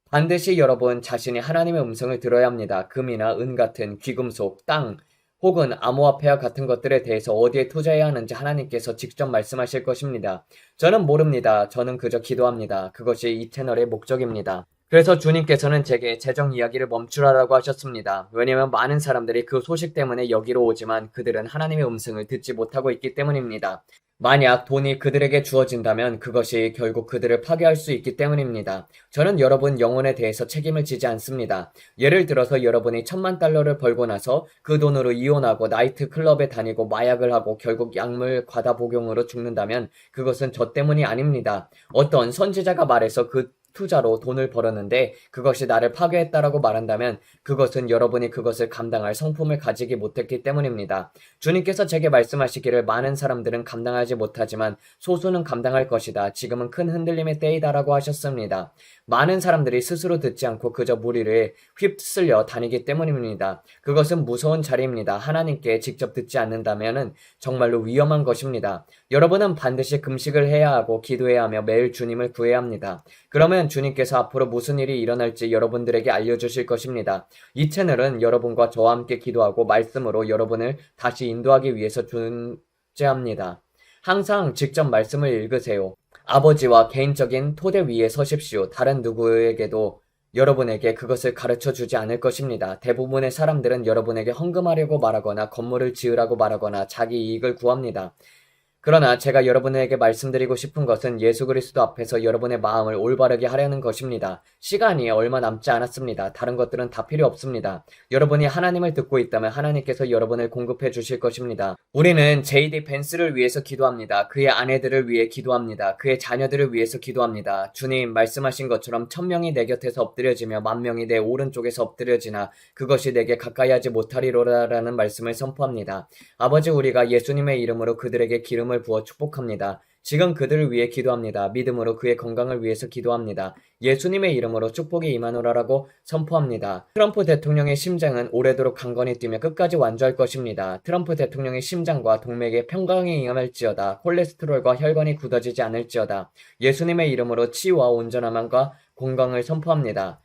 반드시 여러분 자신이 하나님의 음성을 들어야 합니다. 금이나 은 같은 귀금속, 땅, 혹은 암호화폐와 같은 것들에 대해서 어디에 투자해야 하는지 하나님께서 직접 말씀하실 것입니다. 저는 모릅니다. 저는 그저 기도합니다. 그것이 이 채널의 목적입니다. 그래서 주님께서는 제게 재정 이야기를 멈추라고 하셨습니다. 왜냐하면 많은 사람들이 그 소식 때문에 여기로 오지만 그들은 하나님의 음성을 듣지 못하고 있기 때문입니다. 만약 돈이 그들에게 주어진다면 그것이 결국 그들을 파괴할 수 있기 때문입니다. 저는 여러분 영혼에 대해서 책임을 지지 않습니다. 예를 들어서 여러분이 $10,000,000를 벌고 나서 그 돈으로 이혼하고 나이트클럽에 다니고 마약을 하고 결국 약물 과다 복용으로 죽는다면 그것은 저 때문이 아닙니다. 어떤 선지자가 말해서 그 투자로 돈을 벌었는데 그것이 나를 파괴했다라고 말한다면 그것은 여러분이 그것을 감당할 성품을 가지기 못했기 때문입니다. 주님께서 제게 말씀하시기를 많은 사람들은 감당하지 못하지만 소수는 감당할 것이다. 지금은 큰 흔들림의 때이다라고 하셨습니다. 많은 사람들이 스스로 듣지 않고 그저 무리를 휩쓸려 다니기 때문입니다. 그것은 무서운 자리입니다. 하나님께 직접 듣지 않는다면 정말로 위험한 것입니다. 여러분은 반드시 금식을 해야 하고 기도해야 하며 매일 주님을 구해야 합니다. 그러면 주님께서 앞으로 무슨 일이 일어날지 여러분들에게 알려주실 것입니다. 이 채널은 여러분과 저와 함께 기도하고 말씀으로 여러분을 다시 인도하기 위해서 존재합니다. 항상 직접 말씀을 읽으세요. 아버지와 개인적인 토대 위에 서십시오. 다른 누구에게도 여러분에게 그것을 가르쳐 주지 않을 것입니다. 대부분의 사람들은 여러분에게 헌금하려고 말하거나 건물을 지으라고 말하거나 자기 이익을 구합니다. 그러나 제가 여러분에게 말씀드리고 싶은 것은 예수 그리스도 앞에서 여러분의 마음을 올바르게 하려는 것입니다. 시간이 얼마 남지 않았습니다. 다른 것들은 다 필요 없습니다. 여러분이 하나님을 듣고 있다면 하나님께서 여러분을 공급해 주실 것입니다. 우리는 J.D. 벤스를 위해서 기도합니다. 그의 아내들을 위해 기도합니다. 그의 자녀들을 위해서 기도합니다. 주님 말씀하신 것처럼 1,000명이 내 곁에서 엎드려지며 10,000명이 내 오른쪽에서 엎드려지나 그것이 내게 가까이 하지 못하리로라라는 말씀을 선포합니다. 아버지 우리가 예수님의 이름으로 그들에게 기름을 부어 축복합니다. 지금 그들을 위해 기도합니다. 믿음으로 그의 건강을 위해서 기도합니다. 예수님의 이름으로 축복이 임하노라라고 선포합니다. 트럼프 대통령의 심장은 오래도록 강건히 뛰며 끝까지 완주할 것입니다. 트럼프 대통령의 심장과 동맥에 평강이 임할지어다. 콜레스테롤과 혈관이 굳어지지 않을지어다. 예수님의 이름으로 치유와 온전함과 건강을 선포합니다.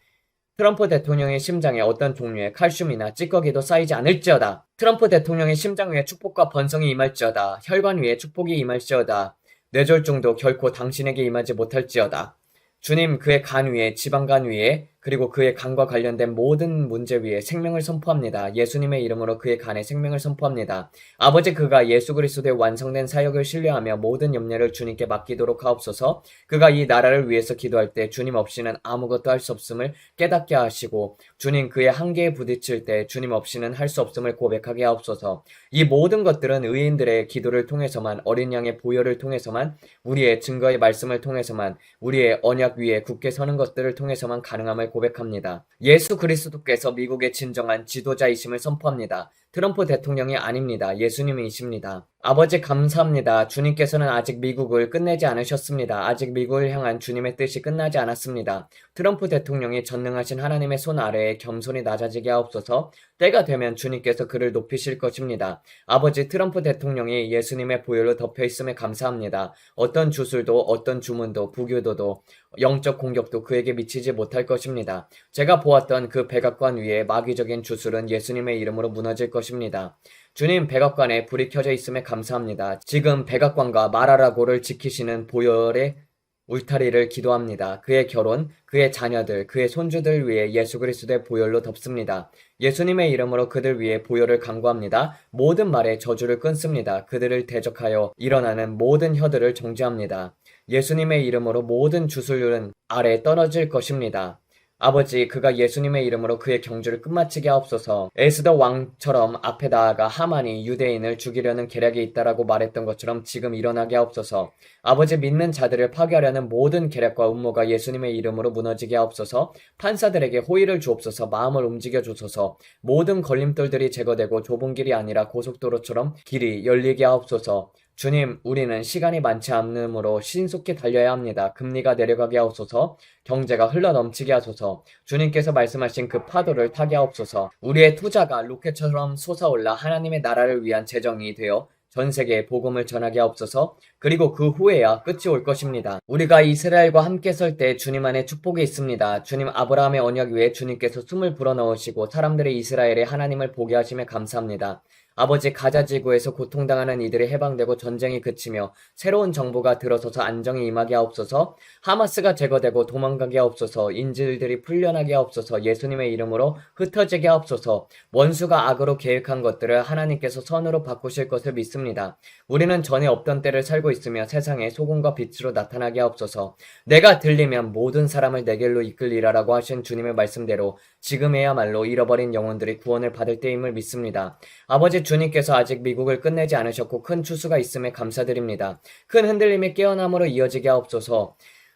트럼프 대통령의 심장에 어떤 종류의 칼슘이나 찌꺼기도 쌓이지 않을지어다. 트럼프 대통령의 심장 위에 축복과 번성이 임할지어다. 혈관 위에 축복이 임할지어다. 뇌졸중도 결코 당신에게 임하지 못할지어다. 주님 그의 간 위에 지방간 위에 그리고 그의 간과 관련된 모든 문제 위에 생명을 선포합니다. 예수님의 이름으로 그의 간에 생명을 선포합니다. 아버지 그가 예수 그리스도의 완성된 사역을 신뢰하며 모든 염려를 주님께 맡기도록 하옵소서. 그가 이 나라를 위해서 기도할 때 주님 없이는 아무것도 할 수 없음을 깨닫게 하시고 주님 그의 한계에 부딪힐 때 주님 없이는 할 수 없음을 고백하게 하옵소서. 이 모든 것들은 의인들의 기도를 통해서만 어린 양의 보혈을 통해서만 우리의 증거의 말씀을 통해서만 우리의 언약 위에 굳게 서는 것들을 통해서만 가능함을 고백합니다. 예수 그리스도께서 미국의 진정한 지도자이심을 선포합니다. 트럼프 대통령이 아닙니다. 예수님이십니다. 아버지 감사합니다. 주님께서는 아직 미국을 끝내지 않으셨습니다. 아직 미국을 향한 주님의 뜻이 끝나지 않았습니다. 트럼프 대통령이 전능하신 하나님의 손 아래에 겸손히 낮아지게 하옵소서. 때가 되면 주님께서 그를 높이실 것입니다. 아버지 트럼프 대통령이 예수님의 보혈로 덮여있음에 감사합니다. 어떤 주술도 어떤 주문도 부교도도 영적 공격도 그에게 미치지 못할 것입니다. 제가 보았던 그 백악관 위에 마귀적인 주술은 예수님의 이름으로 무너질 것입니다. 주님 백악관에 불이 켜져 있음에 감사합니다. 지금 백악관과 마라라고를 지키시는 보혈의 울타리를 기도합니다. 그의 결혼, 그의 자녀들, 그의 손주들 위해 예수 그리스도의 보혈로 덮습니다. 예수님의 이름으로 그들 위해 보혈을 간구합니다. 모든 말에 저주를 끊습니다. 그들을 대적하여 일어나는 모든 혀들을 정죄합니다. 예수님의 이름으로 모든 주술은 아래 떨어질 것입니다. 아버지 그가 예수님의 이름으로 그의 경주를 끝마치게 하옵소서. 에스더 왕처럼 앞에 나아가 하만이 유대인을 죽이려는 계략이 있다라고 말했던 것처럼 지금 일어나게 하옵소서. 아버지 믿는 자들을 파괴하려는 모든 계략과 음모가 예수님의 이름으로 무너지게 하옵소서. 판사들에게 호의를 주옵소서. 마음을 움직여 주소서. 모든 걸림돌들이 제거되고 좁은 길이 아니라 고속도로처럼 길이 열리게 하옵소서. 주님, 우리는 시간이 많지 않으므로 신속히 달려야 합니다. 금리가 내려가게 하옵소서, 경제가 흘러넘치게 하소서, 주님께서 말씀하신 그 파도를 타게 하옵소서, 우리의 투자가 로켓처럼 솟아올라 하나님의 나라를 위한 재정이 되어 전 세계에 복음을 전하게 하옵소서. 그리고 그 후에야 끝이 올 것입니다. 우리가 이스라엘과 함께 설 때 주님 안에 축복이 있습니다. 주님 아브라함의 언약 위에 주님께서 숨을 불어넣으시고 사람들의 이스라엘의 하나님을 보게 하심에 감사합니다. 아버지, 가자 지구에서 고통당하는 이들이 해방되고 전쟁이 그치며 새로운 정부가 들어서서 안정이 임하게 하옵소서. 하마스가 제거되고 도망가게 하옵소서. 인질들이 풀려나게 하옵소서. 예수님의 이름으로 흩어지게 하옵소서. 원수가 악으로 계획한 것들을 하나님께서 선으로 바꾸실 것을 믿습니다. 우리는 전에 없던 때를 살고 있으며 세상에 소금과 빛으로 나타나게 하옵소서. 내가 들리면 모든 사람을 내 길로 이끌리라라고 하신 주님의 말씀대로 지금에야말로 잃어버린 영혼들이 구원을 받을 때임을 믿습니다. 아버지, 주님께서 아직 미국을 끝내지 않으셨고 큰 추수가 있음에 감사드립니다. 큰 흔들림이 깨어남으로 이어지게 하옵소서.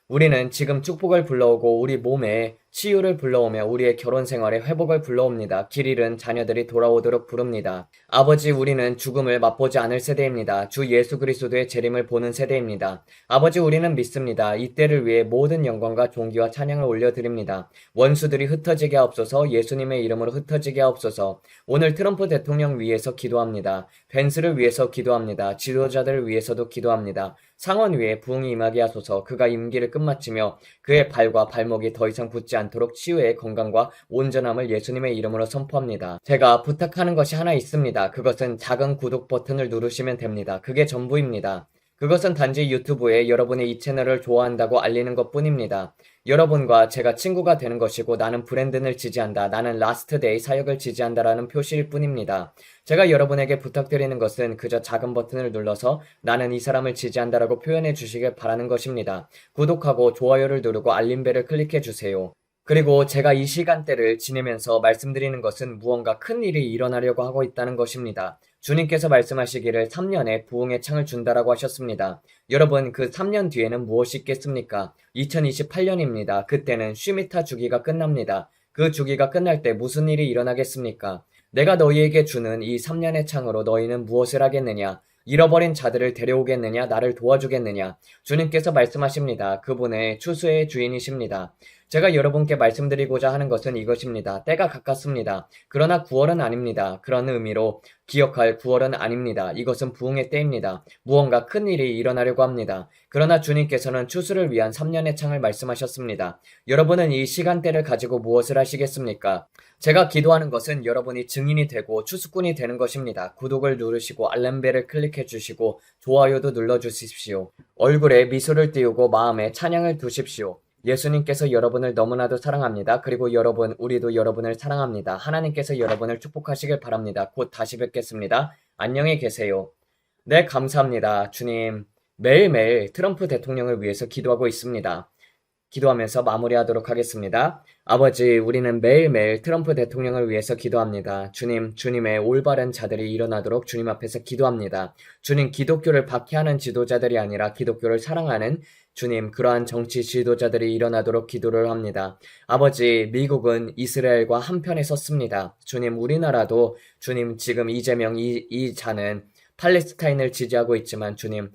우리는 지금 축복을 불러오고 우리 몸에 치유를 불러오며 우리의 결혼 생활에 회복을 불러옵니다. 길 잃은 자녀들이 돌아오도록 부릅니다. 아버지, 우리는 죽음을 맛보지 않을 세대입니다. 주 예수 그리스도의 재림을 보는 세대입니다. 아버지, 우리는 믿습니다. 이때를 위해 모든 영광과 존귀와 찬양을 올려드립니다. 원수들이 흩어지게 하옵소서. 예수님의 이름으로 흩어지게 하옵소서. 오늘 트럼프 대통령 위해서 기도합니다. 벤스를 위해서 기도합니다. 지도자들을 위해서도 기도합니다. 상원 위에 부흥이 임하게 하소서. 그가 임기를 끝마치며 그의 발과 발목이 더 이상 붙지 않도록 치유의 건강과 온전함을 예수님의 이름으로 선포합니다. 제가 부탁하는 것이 하나 있습니다. 그것은 작은 구독 버튼을 누르시면 됩니다. 그게 전부입니다. 그것은 단지 유튜브에 여러분이 이 채널을 좋아한다고 알리는 것 뿐입니다. 여러분과 제가 친구가 되는 것이고 나는 브랜든을 지지한다, 나는 라스트데이 사역을 지지한다라는 표시일 뿐입니다. 제가 여러분에게 부탁드리는 것은 그저 작은 버튼을 눌러서 나는 이 사람을 지지한다라고 표현해 주시길 바라는 것입니다. 구독하고 좋아요를 누르고 알림벨을 클릭해 주세요. 그리고 제가 이 시간대를 지내면서 말씀드리는 것은 무언가 큰 일이 일어나려고 하고 있다는 것입니다. 주님께서 말씀하시기를 3년에 부흥의 창을 준다라고 하셨습니다. 여러분, 그 3년 뒤에는 무엇이 있겠습니까? 2028년입니다. 그때는 쉬미타 주기가 끝납니다. 그 주기가 끝날 때 무슨 일이 일어나겠습니까? 내가 너희에게 주는 이 3년의 창으로 너희는 무엇을 하겠느냐? 잃어버린 자들을 데려오겠느냐? 나를 도와주겠느냐? 주님께서 말씀하십니다. 그분의 추수의 주인이십니다. 제가 여러분께 말씀드리고자 하는 것은 이것입니다. 때가 가깝습니다. 그러나 9월은 아닙니다. 그런 의미로 기억할 9월은 아닙니다. 이것은 부흥의 때입니다. 무언가 큰 일이 일어나려고 합니다. 그러나 주님께서는 추수를 위한 3년의 창을 말씀하셨습니다. 여러분은 이 시간대를 가지고 무엇을 하시겠습니까? 제가 기도하는 것은 여러분이 증인이 되고 추수꾼이 되는 것입니다. 구독을 누르시고 알람벨을 클릭해 주시고 좋아요도 눌러주십시오. 얼굴에 미소를 띄우고 마음에 찬양을 두십시오. 예수님께서 여러분을 너무나도 사랑합니다. 그리고 여러분, 우리도 여러분을 사랑합니다. 하나님께서 여러분을 축복하시길 바랍니다. 곧 다시 뵙겠습니다. 안녕히 계세요. 네, 감사합니다. 주님, 매일매일 트럼프 대통령을 위해서 기도하고 있습니다. 기도하면서 마무리하도록 하겠습니다. 아버지, 우리는 매일매일 트럼프 대통령을 위해서 기도합니다. 주님, 주님의 올바른 자들이 일어나도록 주님 앞에서 기도합니다. 주님, 기독교를 박해하는 지도자들이 아니라 기독교를 사랑하는 주님, 그러한 정치 지도자들이 일어나도록 기도를 합니다. 아버지, 미국은 이스라엘과 한편에 섰습니다. 주님, 우리나라도 주님, 지금 이재명 이 자는 팔레스타인을 지지하고 있지만 주님,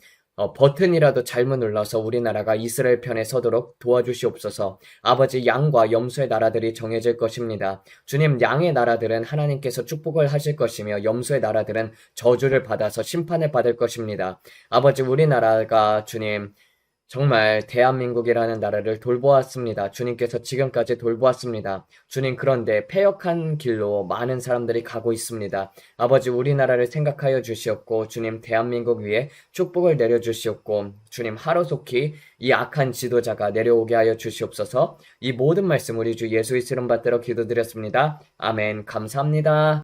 버튼이라도 잘못 눌러서 우리나라가 이스라엘 편에 서도록 도와주시옵소서. 아버지, 양과 염소의 나라들이 정해질 것입니다. 주님, 양의 나라들은 하나님께서 축복을 하실 것이며 염소의 나라들은 저주를 받아서 심판을 받을 것입니다. 아버지, 우리나라가 주님, 정말 대한민국이라는 나라를 돌보았습니다. 주님께서 지금까지 돌보았습니다. 주님, 그런데 패역한 길로 많은 사람들이 가고 있습니다. 아버지, 우리나라를 생각하여 주시옵고 주님, 대한민국 위에 축복을 내려주시옵고 주님, 하루속히 이 악한 지도자가 내려오게 하여 주시옵소서. 이 모든 말씀 우리 주 예수의 이름 받들어 기도드렸습니다. 아멘. 감사합니다.